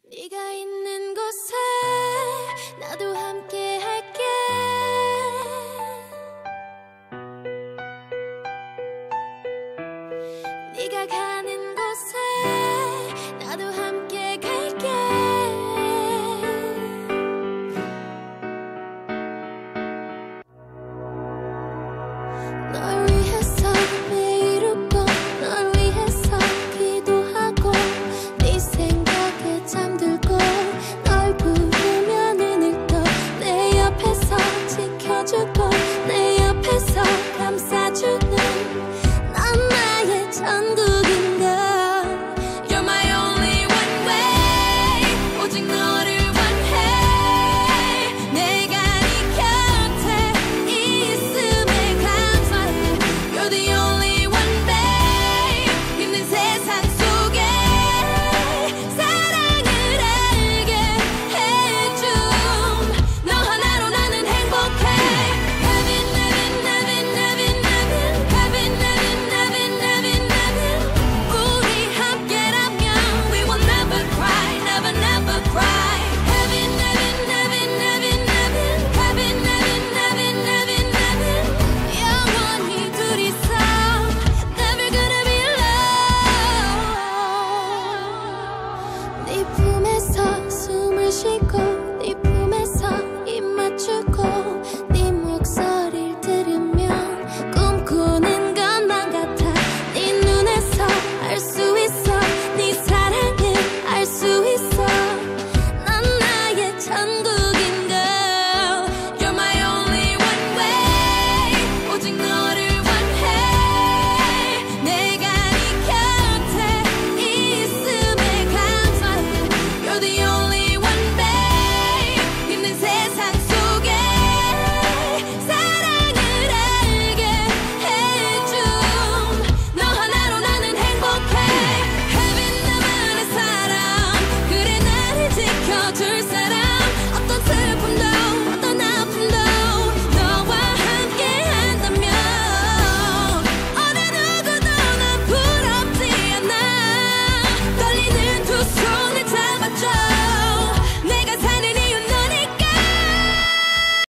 네가 있는 곳에 나도 함께 할게. 네가 가는 곳에 나도 함께 갈게. 널 위해서 매일 웃고 널 위해서 기도하고 네 생각에 잠들고 널 부르면 눈을 떠 내 옆에서 지켜주고 내 옆에서 감싸주는 넌 나의 천국인가. You're my only one way. 오직 너를 원해. 내가 네 곁에 있음에 감사해. You're the only one, babe. 힘든 세상 속에 사랑을 알게 해줌. 너 하나로 나는 행복해. Heaven, heaven, heaven, heaven, heaven. Heaven, heaven, heaven, heaven, heaven. 우리 함께라면 we will never cry, never, never cry. Heaven, heaven, heaven, heaven, heaven. Heaven, heaven, heaven, heaven, heaven. 영원히 둘이서 never gonna be alone. 네 품에서 숨을 쉬고 네 품에서 입 맞추고 네 목소리를 들으면 꿈꾸는 것만 같아. 네 눈에서 알 수 있어 네 사랑을 알 수 있어. 넌 나의 천국인 girl. You're my only one way. 오직 너를 원해. 내가 네 곁에 있음에 감사해. You're the only one, babe. 힘든 세상 속에 사랑을 알게 해줌. 너 하나로 나는 행복해. Heaven 나만의 사람. 그래 나를 지켜줄 사람.